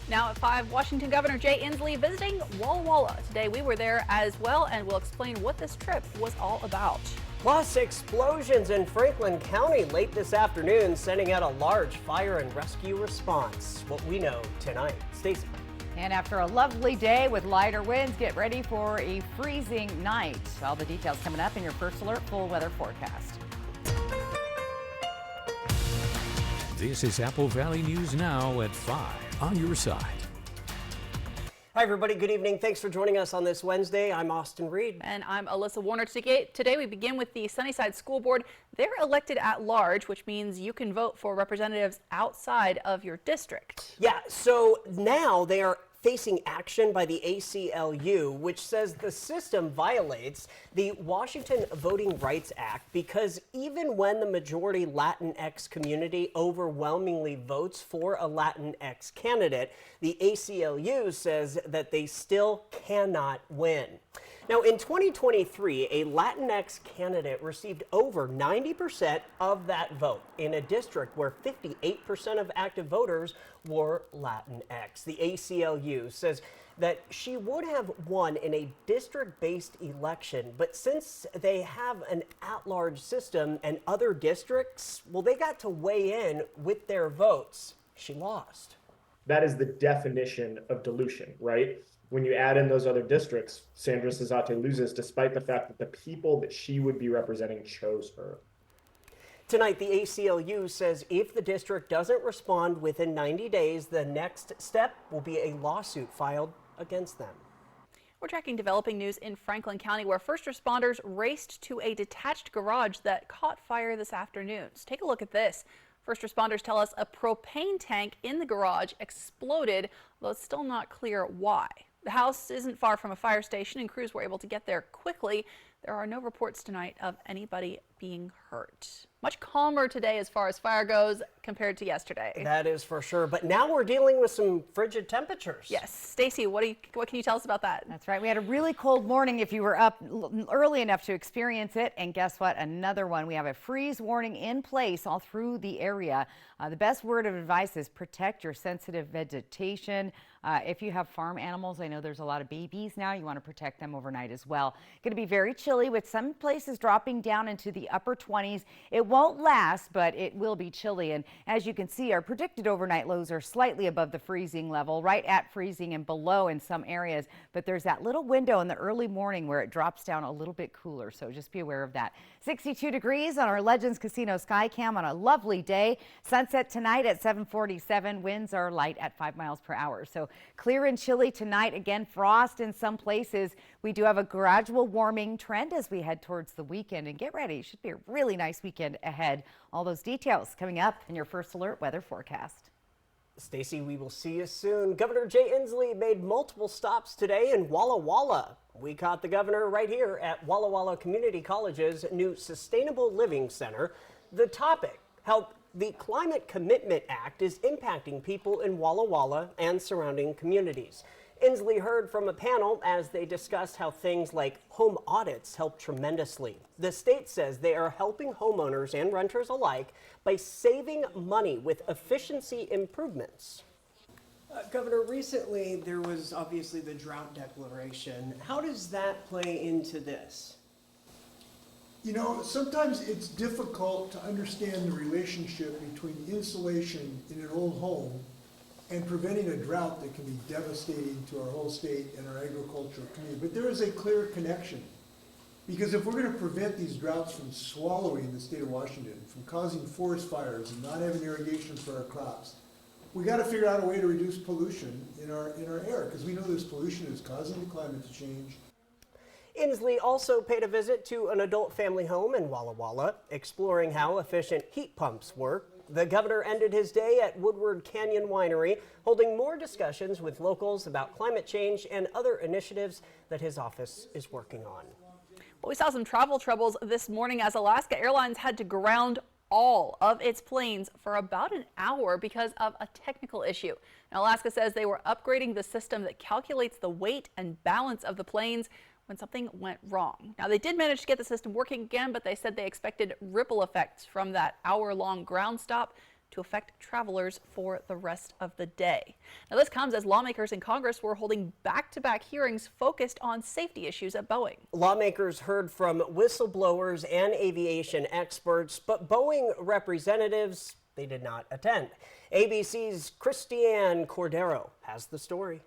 Now at 5, Washington Governor Jay Inslee visiting Walla Walla. Today we were there as well, and we'll explain what this trip was all about. Plus, explosions in Franklin County late this afternoon, sending out a large fire and rescue response. What we know tonight. Stacey. And after a lovely day with lighter winds, get ready for a freezing night. All the details coming up in your First Alert full weather forecast. This is Apple Valley News Now at 5 on your side. Hi, everybody. Good evening. Thanks for joining us on this Wednesday. I'm Austin Reed. And I'm Alyssa Warner. Today we begin with the Sunnyside School Board. They're elected at large, which means you can vote for representatives outside of your district. Yeah, so now they are facing action by the ACLU, which says the system violates the Washington Voting Rights Act because even when the majority Latinx community overwhelmingly votes for a Latinx candidate, the ACLU says that they still cannot win. Now, in 2023, a Latinx candidate received over 90% of that vote in a district where 58% of active voters were Latinx. The ACLU says that she would have won in a district-based election, but since they have an at-large system and other districts, well, they got to weigh in with their votes. She lost. That is the definition of dilution, right? When you add in those other districts, Sandra Cesate loses despite the fact that the people that she would be representing chose her. Tonight, the ACLU says if the district doesn't respond within 90 days, the next step will be a lawsuit filed against them. We're tracking developing news in Franklin County, where first responders raced to a detached garage that caught fire this afternoon. So take a look at this. First responders tell us a propane tank in the garage exploded, though it's still not clear why. The house isn't far from a fire station, and crews were able to get there quickly. There are no reports tonight of anybody being hurt. Much calmer today as far as fire goes compared to yesterday. That is for sure. But now we're dealing with some frigid temperatures. Yes. Stacey, what can you tell us about that? That's right. We had a really cold morning if you were up early enough to experience it. And guess what? Another one. We have a freeze warning in place all through the area. The best word of advice is protect your sensitive vegetation. If you have farm animals, I know there's a lot of babies now. You want to protect them overnight as well. Going to be very chilly with some places dropping down into the upper 20s. It won't last, but it will be chilly. And as you can see, our predicted overnight lows are slightly above the freezing level, right at freezing and below in some areas. But there's that little window in the early morning where it drops down a little bit cooler. So just be aware of that. 62 degrees on our Legends Casino Sky Cam on a lovely day. Sunset tonight at 7:47. Winds are light at 5 miles per hour. So clear and chilly tonight. Again, frost in some places. We do have a gradual warming trend as we head towards the weekend. And get ready. It should be a really nice weekend ahead. All those details coming up in your First Alert weather forecast. Stacey, we will see you soon. Governor Jay Inslee made multiple stops today in Walla Walla. We caught the governor right here at Walla Walla Community College's new Sustainable Living Center. The topic, how the Climate Commitment Act is impacting people in Walla Walla and surrounding communities. Inslee heard from a panel as they discussed how things like home audits help tremendously. The state says they are helping homeowners and renters alike by saving money with efficiency improvements. Governor, recently there was obviously the drought declaration. How does that play into this? You know, sometimes it's difficult to understand the relationship between insulation in an old home and preventing a drought that can be devastating to our whole state and our agricultural community. But there is a clear connection. Because if we're going to prevent these droughts from swallowing the state of Washington, from causing forest fires and not having irrigation for our crops, we got to figure out a way to reduce pollution in our air, because we know this pollution is causing the climate to change. Inslee also paid a visit to an adult family home in Walla Walla, exploring how efficient heat pumps work. The governor ended his day at Woodward Canyon Winery, holding more discussions with locals about climate change and other initiatives that his office is working on. Well, we saw some travel troubles this morning as Alaska Airlines had to ground all of its planes for about an hour because of a technical issue. Now, Alaska says they were upgrading the system that calculates the weight and balance of the planes when something went wrong. Now, they did manage to get the system working again, but they said they expected ripple effects from that hour-long ground stop. to affect travelers for the rest of the day. Now, this comes as lawmakers in Congress were holding back-to-back hearings focused on safety issues at Boeing. Lawmakers heard from whistleblowers and aviation experts, but Boeing representatives, they did not attend. ABC's Christiane Cordero has the story.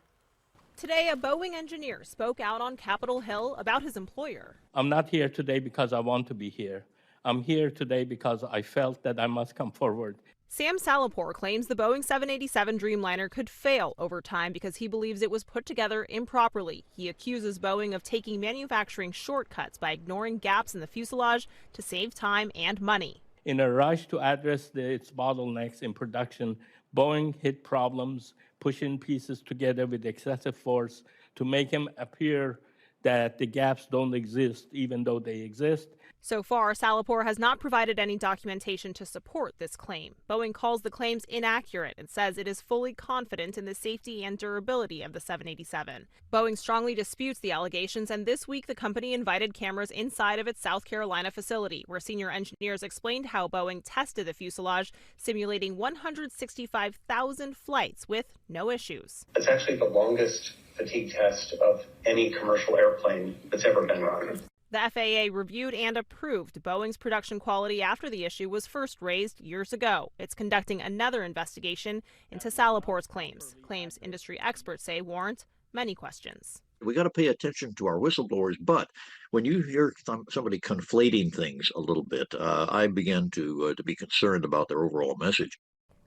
Today, a Boeing engineer spoke out on Capitol Hill about his employer. I'm not here today because I want to be here. I'm here today because I felt that I must come forward. Sam Salapore claims the Boeing 787 Dreamliner could fail over time because he believes it was put together improperly. He accuses Boeing of taking manufacturing shortcuts by ignoring gaps in the fuselage to save time and money. In a rush to address its bottlenecks in production, Boeing hit problems, pushing pieces together with excessive force to make them appear that the gaps don't exist, even though they exist. So far, Salapore has not provided any documentation to support this claim. Boeing calls the claims inaccurate and says it is fully confident in the safety and durability of the 787. Boeing strongly disputes the allegations, and this week the company invited cameras inside of its South Carolina facility, where senior engineers explained how Boeing tested the fuselage, simulating 165,000 flights with no issues. It's actually the longest fatigue test of any commercial airplane that's ever been run. The FAA reviewed and approved Boeing's production quality after the issue was first raised years ago. It's conducting another investigation into Salapore's claims industry experts say warrant many questions. We got to pay attention to our whistleblowers, but when you hear somebody conflating things a little bit, I begin to be concerned about their overall message.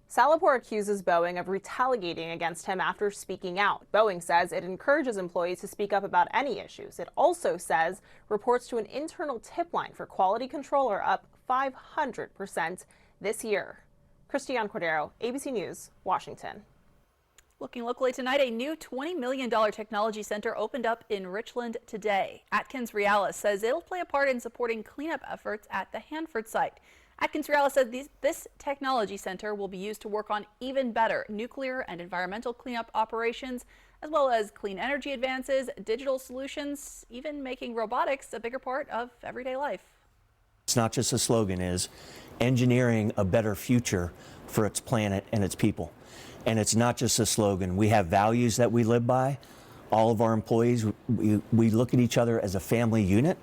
Salapore accuses Boeing of retaliating against him after speaking out. Boeing says it encourages employees to speak up about any issues. It also says reports to an internal tip line for quality control are up 500% this year. Christiane Cordero, ABC News, Washington. Looking locally tonight, a new $20 million technology center opened up in Richland today. Atkins Realis says it'll play a part in supporting cleanup efforts at the Hanford site. Atkins Realis said this technology center will be used to work on even better nuclear and environmental cleanup operations, as well as clean energy advances, digital solutions, even making robotics a bigger part of everyday life. It's not just a slogan, it's engineering a better future for its planet and its people. And it's not just a slogan. We have values that we live by. All of our employees, we look at each other as a family unit,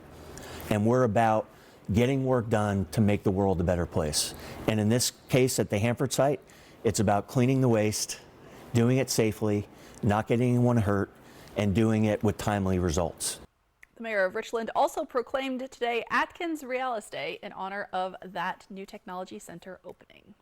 and we're about getting work done to make the world a better place. And in this case at the Hanford site, it's about cleaning the waste, doing it safely, not getting anyone hurt, and doing it with timely results. The mayor of Richland also proclaimed today Atkins Realis Day in honor of that new technology center opening.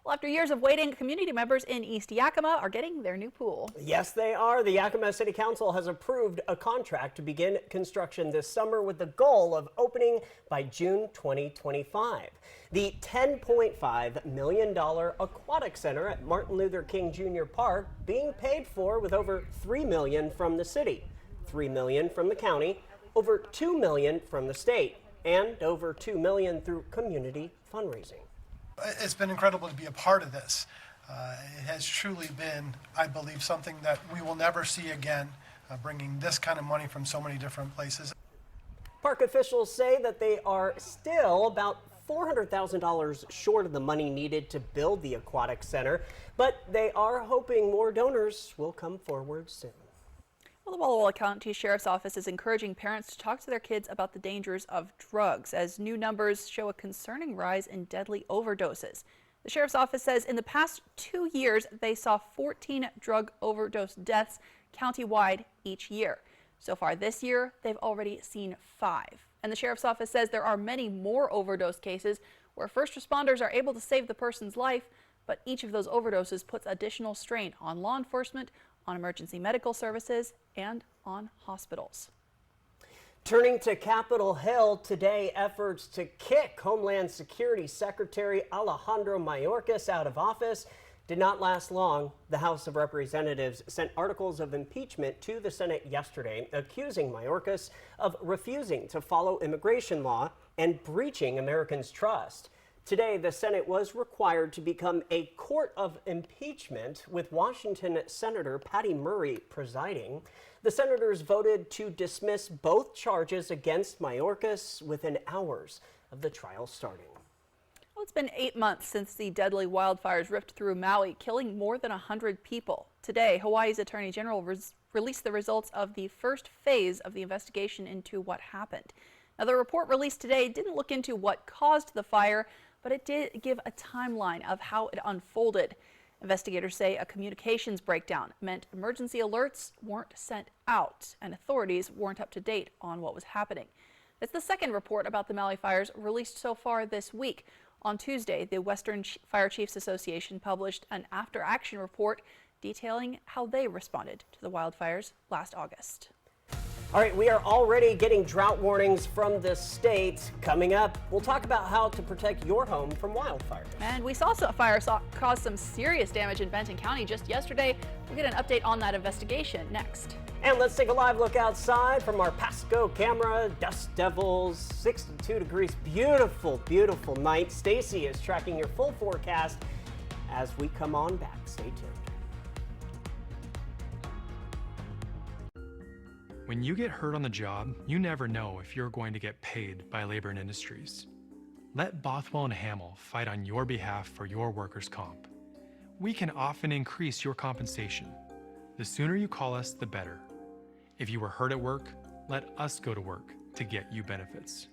Well, after years of waiting, community members in East Yakima are getting their new pool. Yes, they are. The Yakima City Council has approved a contract to begin construction this summer with the goal of opening by June 2025. The $10.5 million Aquatic Center at Martin Luther King Jr. Park being paid for with over $3 million from the city, $3 million from the county, over $2 million from the state, and over $2 million through community fundraising. It's been incredible to be a part of this. It has truly been, I believe, something that we will never see again, bringing this kind of money from so many different places. Park officials say that they are still about $400,000 short of the money needed to build the Aquatic Center, but they are hoping more donors will come forward soon. Well, the Walla Walla County Sheriff's Office is encouraging parents to talk to their kids about the dangers of drugs as new numbers show a concerning rise in deadly overdoses. The Sheriff's Office says in the past 2 years, they saw 14 drug overdose deaths countywide each year. So far this year, they've already seen 5. And the Sheriff's Office says there are many more overdose cases where first responders are able to save the person's life, but each of those overdoses puts additional strain on law enforcement, on emergency medical services, and on hospitals. Turning to Capitol Hill today, efforts to kick Homeland Security Secretary Alejandro Mayorkas out of office did not last long. The House of Representatives sent articles of impeachment to the Senate yesterday, accusing Mayorkas of refusing to follow immigration law and breaching Americans' trust. Today, the Senate was required to become a court of impeachment, with Washington Senator Patty Murray presiding. The senators voted to dismiss both charges against Mayorkas within hours of the trial starting. It's been 8 months since the deadly wildfires ripped through Maui, killing more than 100 people. Today, Hawaii's Attorney General released the results of the first phase of the investigation into what happened. Now, the report released today didn't look into what caused the fire, but it did give a timeline of how it unfolded. Investigators say a communications breakdown meant emergency alerts weren't sent out and authorities weren't up to date on what was happening. It's the second report about the Maui fires released so far this week. On Tuesday, the Western Fire Chiefs Association published an after-action report detailing how they responded to the wildfires last August. All right, we are already getting drought warnings from the state. Coming up, we'll talk about how to protect your home from wildfires. And we saw a fire cause some serious damage in Benton County just yesterday. We'll get an update on that investigation next. And let's take a live look outside from our Pasco camera. Dust devils, 62 degrees. Beautiful, beautiful night. Stacy is tracking your full forecast as we come on back. Stay tuned. When you get hurt on the job, you never know if you're going to get paid by Labor and Industries. Let Bothwell and Hamill fight on your behalf for your workers' comp. We can often increase your compensation. The sooner you call us, the better. If you were hurt at work, let us go to work to get you benefits.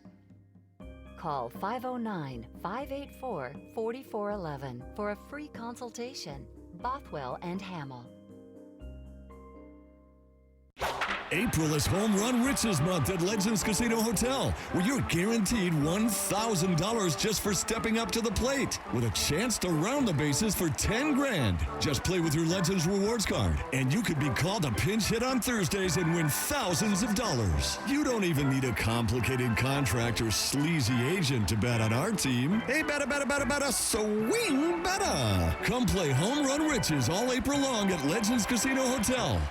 Call 509-584-4411 for a free consultation. Bothwell and Hamill. April is Home Run Riches Month at Legends Casino Hotel, where you're guaranteed $1,000 just for stepping up to the plate, with a chance to round the bases for 10 grand. Just play with your Legends Rewards card, and you could be called a pinch hit on Thursdays and win thousands of dollars. You don't even need a complicated contract or sleazy agent to bet on our team. Hey, better, swing better. Come play Home Run Riches all April long at Legends Casino Hotel.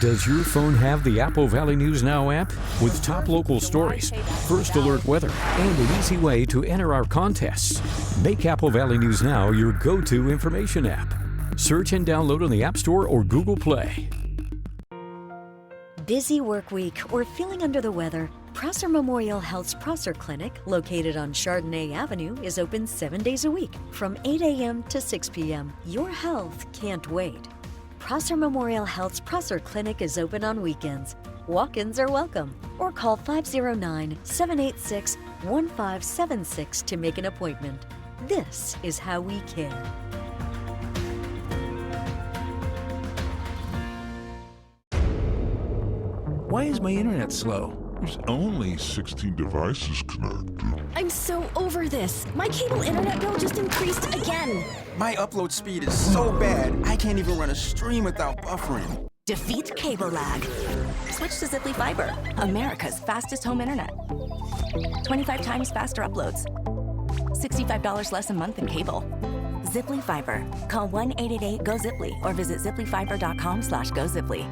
Does your phone have the Apple Valley News Now app? With top local stories, first alert weather, and an easy way to enter our contests. Make Apple Valley News Now your go-to information app. Search and download on the App Store or Google Play. Busy work week or feeling under the weather? Prosser Memorial Health's Prosser Clinic, located on Chardonnay Avenue, is open 7 days a week from 8 a.m. to 6 p.m. Your health can't wait. Prosser Memorial Health's Prosser Clinic is open on weekends. Walk-ins are welcome, or call 509-786-1576 to make an appointment. This is how we care. Why is my internet slow? There's only 16 devices connected. I'm so over this. My cable internet bill just increased again. My upload speed is so bad, I can't even run a stream without buffering. Defeat cable lag. Switch to Ziply Fiber, America's fastest home internet. 25 times faster uploads. $65 less a month in cable. Ziply Fiber. Call 1-888-GO-ZIPLY or visit ziplyfiber.com/GoZiply.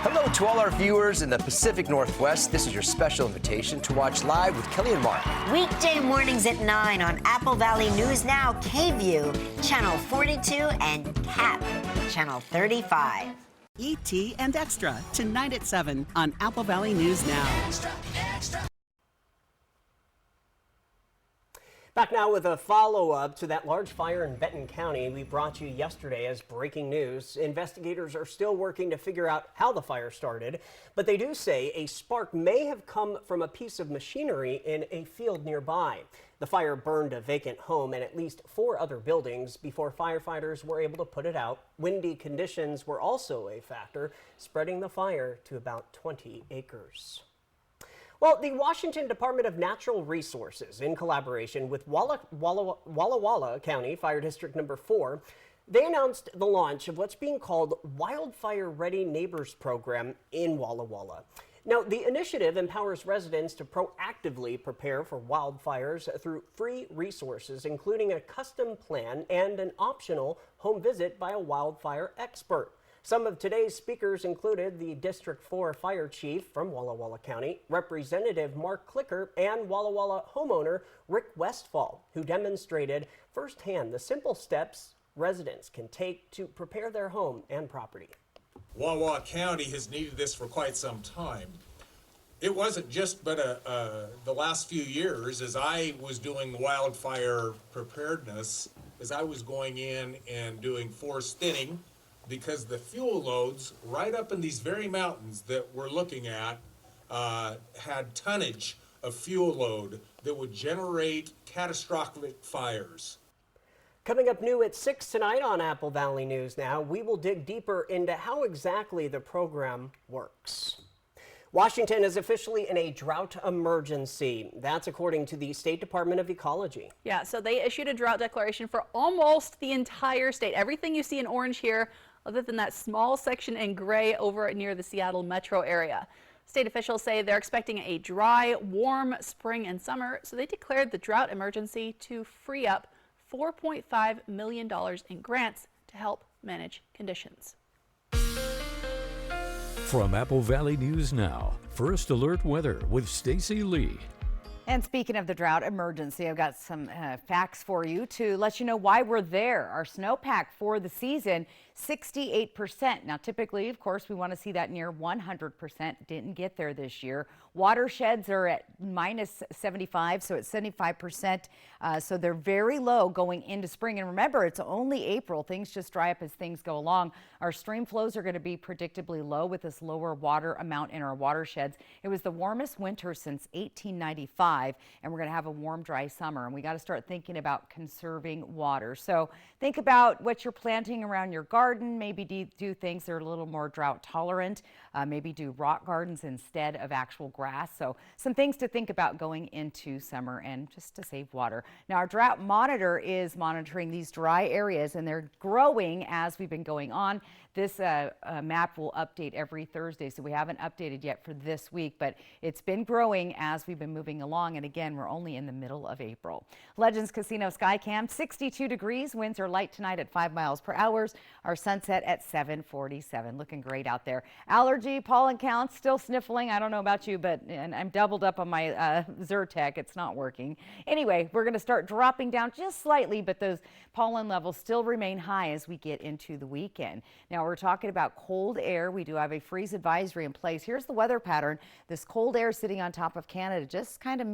Hello to all our viewers in the Pacific Northwest. This is your special invitation to watch live with Kelly and Mark. Weekday mornings at 9 on Apple Valley News Now, KView, Channel 42, and CAP, Channel 35. E.T. and Extra, tonight at 7 on Apple Valley News Now. Extra. Back now with a follow-up to that large fire in Benton County we brought you yesterday as breaking news. Investigators are still working to figure out how the fire started, but they do say a spark may have come from a piece of machinery in a field nearby. The fire burned a vacant home and at least 4 other buildings before firefighters were able to put it out. Windy conditions were also a factor, spreading the fire to about 20 acres. Well, the Washington Department of Natural Resources, in collaboration with Walla Walla County Fire District Number 4, they announced the launch of what's being called Wildfire Ready Neighbors Program in Walla Walla. Now, the initiative empowers residents to proactively prepare for wildfires through free resources, including a custom plan and an optional home visit by a wildfire expert. Some of today's speakers included the District 4 Fire Chief from Walla Walla County, Representative Mark Clicker, and Walla Walla homeowner Rick Westfall, who demonstrated firsthand the simple steps residents can take to prepare their home and property. Walla Walla County has needed this for quite some time. it wasn't just but the last few years as I was doing wildfire preparedness, as I was going in and doing forest thinning, because the fuel loads right up in these very mountains that we're looking at had tonnage of fuel load that would generate catastrophic fires. Coming up new at 6 tonight on Apple Valley News Now, we will dig deeper into how exactly the program works. Washington is officially in a drought emergency. That's according to the State Department of Ecology. Yeah, so they issued a drought declaration for almost the entire state. Everything you see in orange here, other than that small section in gray over near the Seattle metro area. State officials say they're expecting a dry, warm spring and summer, so they declared the drought emergency to free up $4.5 million in grants to help manage conditions. From Apple Valley News Now, First Alert Weather with Stacy Lee. And speaking of the drought emergency, I've got some facts for you to let you know why we're there. Our snowpack for the season, 68%. Now, typically, of course, we want to see that near 100%. Didn't get there this year. Watersheds are at minus 75, so it's 75%. So they're very low going into spring. And remember, it's only April. Things just dry up as things go along. Our stream flows are going to be predictably low with this lower water amount in our watersheds. It was the warmest winter since 1895, and we're going to have a warm, dry summer. And we got to start thinking about conserving water. So think about what you're planting around your garden. Maybe do things that are a little more drought tolerant. Maybe do rock gardens instead of actual grass. So some things to think about going into summer and just to save water. Now, our drought monitor is monitoring these dry areas, and they're growing as we've been going on. This map will update every Thursday, so we haven't updated yet for this week, but it's been growing as we've been moving along. And again, we're only in the middle of April. Legends Casino Skycam, 62 degrees. Winds are light tonight at 5 miles per hour. Our sunset at 7:47. Looking great out there. Allergy, pollen counts, still sniffling. I don't know about you, but I'm doubled up on my Zyrtec. It's not working. Anyway, we're going to start dropping down just slightly, but those pollen levels still remain high as we get into the weekend. Now, we're talking about cold air. We do have a freeze advisory in place. Here's the weather pattern. This cold air sitting on top of Canada, just kind of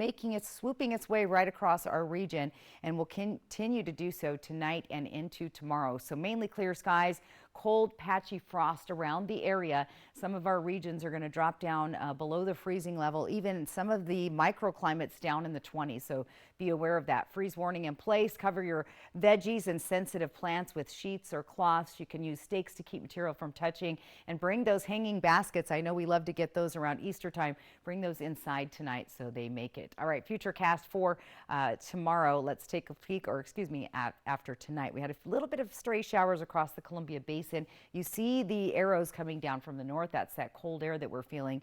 swooping its way right across our region, and will continue to do so tonight and into tomorrow. So mainly clear skies, cold, patchy frost around the area. Some of our regions are going to drop down below the freezing level, even some of the microclimates down in the 20s. So be aware of that. Freeze warning in place. Cover your veggies and sensitive plants with sheets or cloths. You can use stakes to keep material from touching, and bring those hanging baskets. I know we love to get those around Easter time. Bring those inside tonight so they make it. All right, future cast for tomorrow. Let's take a peek, or excuse me, after tonight. We had a little bit of stray showers across the Columbia Basin. You see the arrows coming down from the north. That's that cold air that we're feeling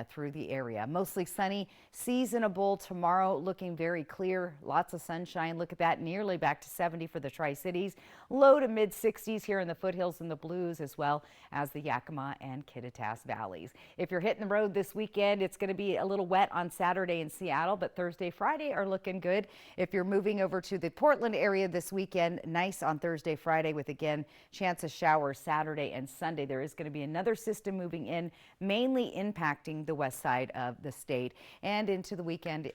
through the area. Mostly sunny, seasonable tomorrow, looking very clear. Lots of sunshine. Look at that, nearly back to 70 for the Tri-Cities. Low to mid 60s here in the foothills and the Blues, as well as the Yakima and Kittitas valleys. If you're hitting the road this weekend, it's going to be a little wet on Saturday in Seattle, but Thursday, Friday are looking good. If you're moving over to the Portland area this weekend, nice on Thursday, Friday, with again chance of showers Saturday and Sunday. There is going to be another system moving in, mainly impacting the west side of the state, and into the weekend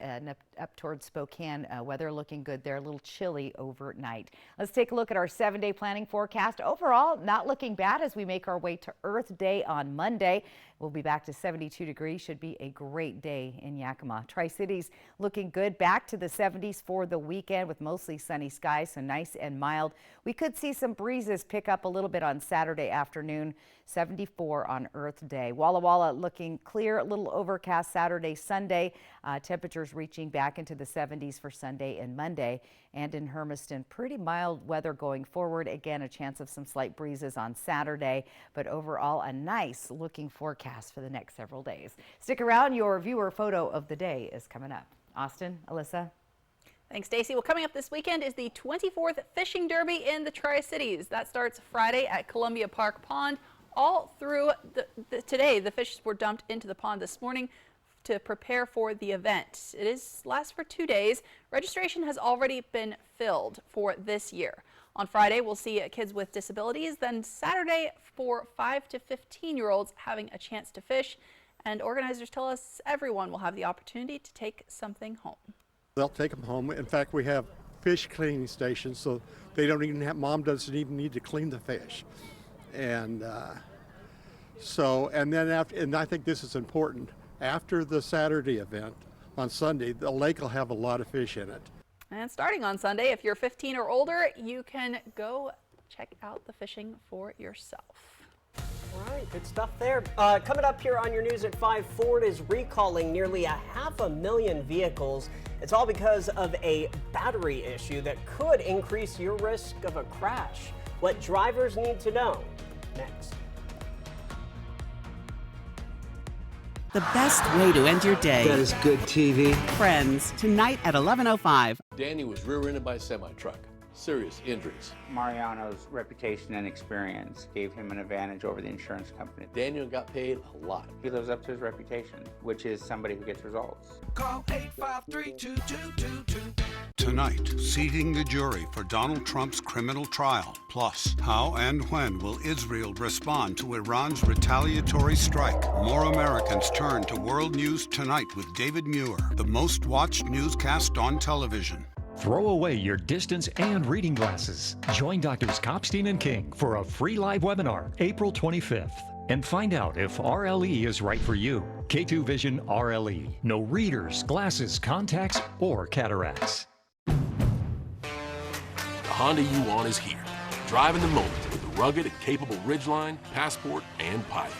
up towards Spokane. Weather looking good there, a little chilly overnight. Let's take a look at our 7-day planning forecast. Overall, not looking bad as we make our way to Earth Day on Monday. We'll be back to 72 degrees. Should be a great day in Yakima. Tri-Cities looking good. Back to the 70s for the weekend with mostly sunny skies, so nice and mild. We could see some breezes pick up a little bit on Saturday afternoon. 74 on Earth Day. Walla Walla looking clear, a little overcast Saturday, Sunday. Temperatures reaching back into the 70s for Sunday and Monday. And in Hermiston, pretty mild weather going forward. Again, a chance of some slight breezes on Saturday, but overall a nice looking forecast for the next several days. Stick around, your viewer photo of the day is coming up. Austin, Alyssa. Thanks, Stacy. Well, coming up this weekend is the 24th Fishing Derby in the Tri-Cities. That starts Friday at Columbia Park Pond. All through today, the fish were dumped into the pond this morning to prepare for the event. It lasts for 2 days. Registration has already been filled for this year. On Friday, we'll see kids with disabilities. Then Saturday for 5 to 15-year-olds having a chance to fish. And organizers tell us everyone will have the opportunity to take something home. They'll take them home. In fact, we have fish cleaning stations, so they don't even have, mom doesn't even need to clean the fish. And and then after, and I think this is important, after the Saturday event on Sunday, the lake will have a lot of fish in it. And starting on Sunday, if you're 15 or older, you can go check out the fishing for yourself. All right, good stuff there. Coming up here on your news at 5, Ford is recalling nearly 500,000 vehicles. It's all because of a battery issue that could increase your risk of a crash. What drivers need to know, next. The best way to end your day. That is good TV. Friends, tonight at 11:05. Danny was rear-ended by a semi-truck. Serious injuries. Mariano's reputation and experience gave him an advantage over the insurance company. Daniel got paid a lot. He lives up to his reputation, which is somebody who gets results. Call 853-2222. Tonight, seating the jury for Donald Trump's criminal trial. Plus, how and when will Israel respond to Iran's retaliatory strike? More Americans turn to World News Tonight with David Muir, the most watched newscast on television. Throw away your distance and reading glasses. Join Drs. Kopstein and King for a free live webinar April 25th. And find out if RLE is right for you. K2 Vision RLE. No readers, glasses, contacts, or cataracts. The Honda you want is here. Drive in the moment with the rugged and capable Ridgeline, Passport, and Pilot.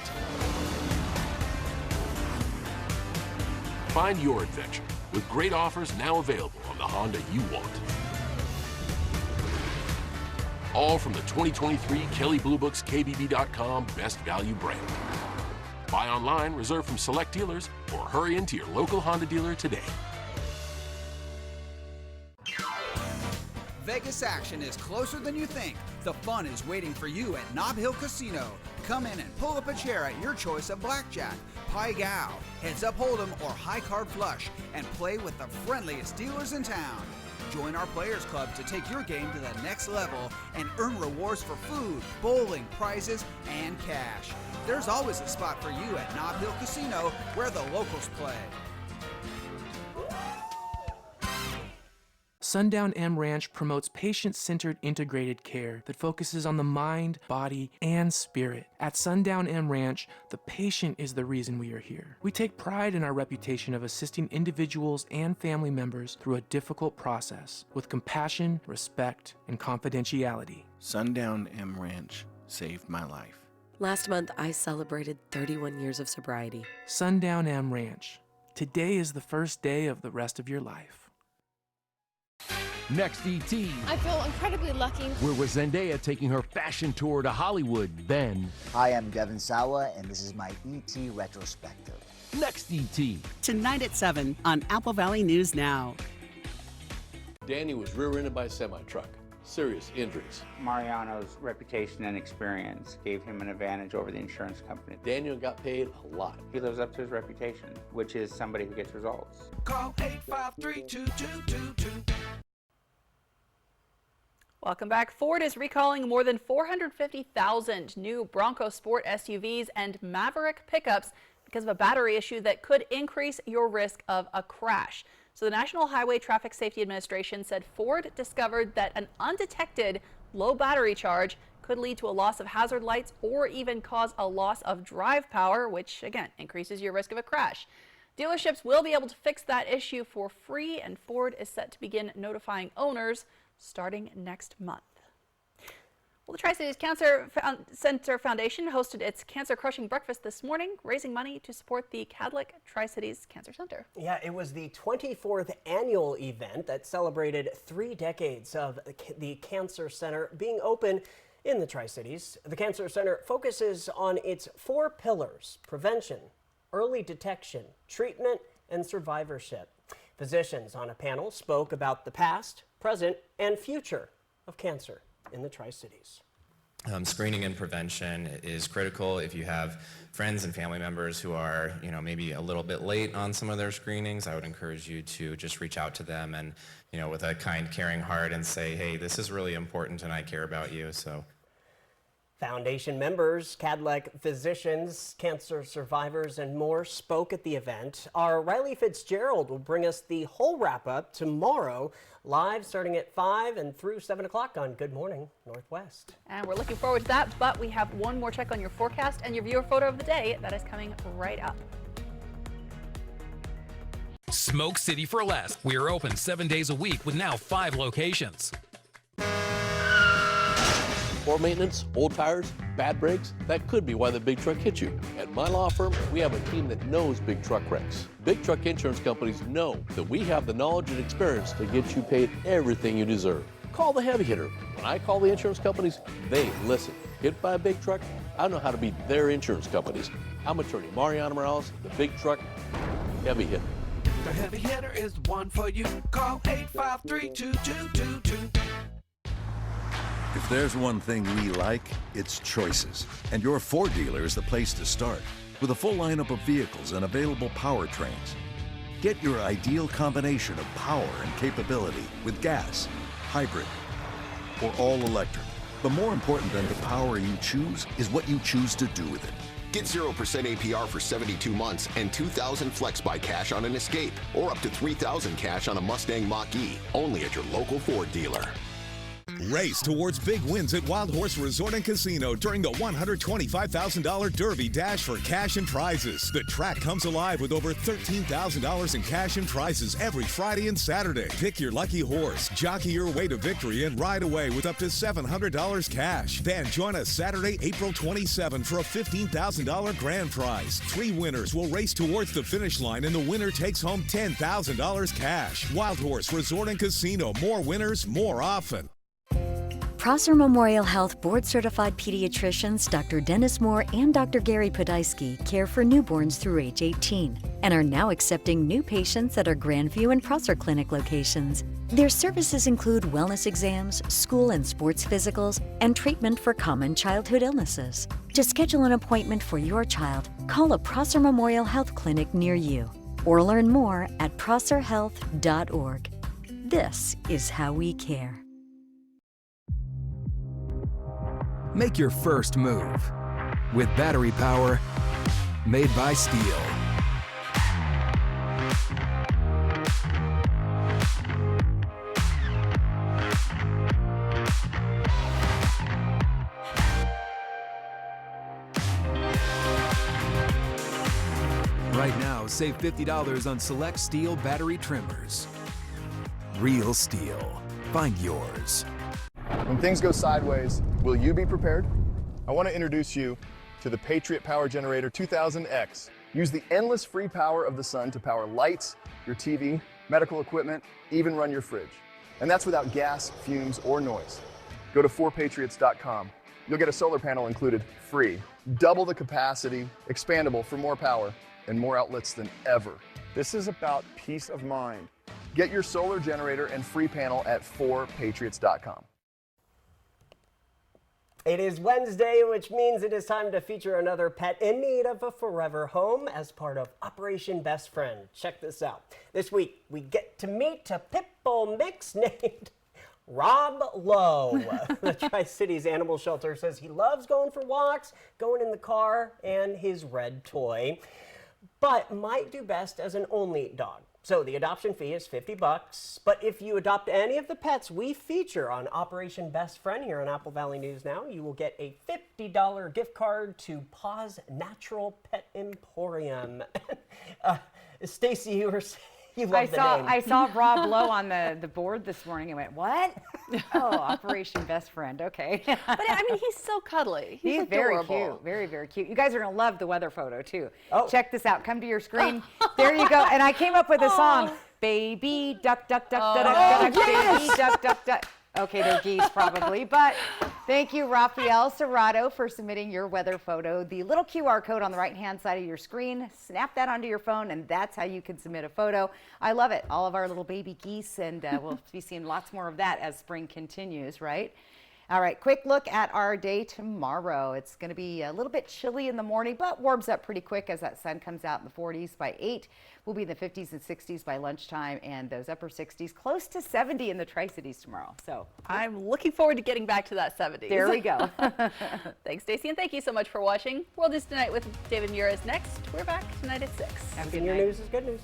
Find your adventure with great offers now available on the Honda you want. All from the 2023 Kelley Blue Book's KBB.com Best Value brand. Buy online, reserve from select dealers, or hurry into your local Honda dealer today. Vegas action is closer than you think. The fun is waiting for you at Nob Hill Casino. Come in and pull up a chair at your choice of blackjack, Pai Gow, heads up hold'em, or high card flush, and play with the friendliest dealers in town. Join our Players Club to take your game to the next level and earn rewards for food, bowling, prizes, and cash. There's always a spot for you at Nob Hill Casino, where the locals play. Sundown M Ranch promotes patient-centered integrated care that focuses on the mind, body, and spirit. At Sundown M Ranch, the patient is the reason we are here. We take pride in our reputation of assisting individuals and family members through a difficult process with compassion, respect, and confidentiality. Sundown M Ranch saved my life. Last month, I celebrated 31 years of sobriety. Sundown M Ranch. Today is the first day of the rest of your life. Next, E.T. I feel incredibly lucky. We're with Zendaya taking her fashion tour to Hollywood. Then, hi, I'm Devin Sawa, and this is my E.T. retrospective. Next, E.T. Tonight at 7 on Apple Valley News Now. Danny was rear-ended by a semi-truck. Serious injuries. Mariano's reputation and experience gave him an advantage over the insurance company. Daniel got paid a lot. He lives up to his reputation, which is somebody who gets results. Call 853-2222. Welcome back. Ford is recalling more than 450,000 new Bronco Sport SUVs and Maverick pickups because of a battery issue that could increase your risk of a crash. So the National Highway Traffic Safety Administration said Ford discovered that an undetected low battery charge could lead to a loss of hazard lights or even cause a loss of drive power, which again increases your risk of a crash. Dealerships will be able to fix that issue for free, and Ford is set to begin notifying owners starting next month. Well, the Tri-Cities Cancer Center Foundation hosted its Cancer Crushing Breakfast this morning, raising money to support the Cadlick Tri-Cities Cancer Center. Yeah, it was the 24th annual event that celebrated 3 decades of the Cancer Center being open in the Tri-Cities. The Cancer Center focuses on its 4 pillars: prevention, early detection, treatment, and survivorship. Physicians on a panel spoke about the past, present, and future of cancer in the Tri-Cities. Screening and prevention is critical. If you have friends and family members who are, maybe a little bit late on some of their screenings, I would encourage you to just reach out to them and, with a kind, caring heart and say, hey, this is really important and I care about you. So. Foundation members, Cadillac physicians, cancer survivors, and more spoke at the event. Our Riley Fitzgerald will bring us the whole wrap-up tomorrow, live starting at 5 and through 7 o'clock on Good Morning Northwest. And we're looking forward to that, but we have one more check on your forecast and your viewer photo of the day that is coming right up. Smoke City for Less. We are open 7 days a week with now 5 locations. Poor maintenance, old tires, bad brakes, that could be why the big truck hit you. At my law firm, we have a team that knows big truck wrecks. Big truck insurance companies know that we have the knowledge and experience to get you paid everything you deserve. Call the heavy hitter. When I call the insurance companies, they listen. Hit by a big truck, I know how to be their insurance companies. I'm attorney Mariano Morales, the big truck heavy hitter. The heavy hitter is the one for you. Call 853-2222. If there's one thing we like, it's choices. And your Ford dealer is the place to start. With a full lineup of vehicles and available powertrains. Get your ideal combination of power and capability with gas, hybrid, or all electric. But more important than the power you choose is what you choose to do with it. Get 0% APR for 72 months and $2,000 flex buy cash on an Escape, or up to $3,000 cash on a Mustang Mach-E, only at your local Ford dealer. Race towards big wins at Wild Horse Resort and Casino during the $125,000 Derby Dash for cash and prizes. The track comes alive with over $13,000 in cash and prizes every Friday and Saturday. Pick your lucky horse, jockey your way to victory, and ride away with up to $700 cash. Then join us Saturday, April 27 for a $15,000 grand prize. 3 winners will race towards the finish line, and the winner takes home $10,000 cash. Wild Horse Resort and Casino. More winners, more often. Prosser Memorial Health board-certified pediatricians Dr. Dennis Moore and Dr. Gary Podolsky care for newborns through age 18 and are now accepting new patients at our Grandview and Prosser Clinic locations. Their services include wellness exams, school and sports physicals, and treatment for common childhood illnesses. To schedule an appointment for your child, call a Prosser Memorial Health Clinic near you or learn more at prosserhealth.org. This is how we care. Make your first move with battery power made by Steel. Right now, save $50 on select Steel battery trimmers. Real Steel. Find yours. When things go sideways, will you be prepared? I want to introduce you to the Patriot Power Generator 2000X. Use the endless free power of the sun to power lights, your TV, medical equipment, even run your fridge. And that's without gas, fumes, or noise. Go to 4patriots.com. You'll get a solar panel included free, double the capacity, expandable for more power, and more outlets than ever. This is about peace of mind. Get your solar generator and free panel at 4patriots.com. It is Wednesday, which means it is time to feature another pet in need of a forever home as part of Operation Best Friend. Check this out. This week, we get to meet a pit bull mix named Rob Lowe. The Tri-Cities Animal Shelter says he loves going for walks, going in the car, and his red toy, but might do best as an only dog. So the adoption fee is $50, but if you adopt any of the pets we feature on Operation Best Friend here on Apple Valley News Now, you will get a $50 gift card to Paws Natural Pet Emporium. Stacy, you love the name. I saw Rob Lowe on the board this morning and went, what? Oh, Operation Best Friend, okay. But I mean, he's so cuddly. He's very adorable. cute, very, very cute. You guys are gonna love the weather photo too. Oh. Check this out, come to your screen. There you go, and I came up with a song, Baby Duck, Duck, Duck, Duck, Duck, Duck, Baby Duck, Duck, Duck. Okay, they're geese probably, but thank you, Rafael Serrato, for submitting your weather photo. The little QR code on the right-hand side of your screen, snap that onto your phone, and that's how you can submit a photo. I love it, all of our little baby geese, and we'll be seeing lots more of that as spring continues, right? All right, quick look at our day tomorrow. It's going to be a little bit chilly in the morning, but warms up pretty quick as that sun comes out in the 40s. By 8, we'll be in the 50s and 60s by lunchtime, and those upper 60s, close to 70 in the Tri-Cities tomorrow. So I'm looking forward to getting back to that 70s. There we go. Thanks, Stacey, and thank you so much for watching. World News Tonight with David Mura is next. We're back tonight at 6. Have a good Your night. news is good news.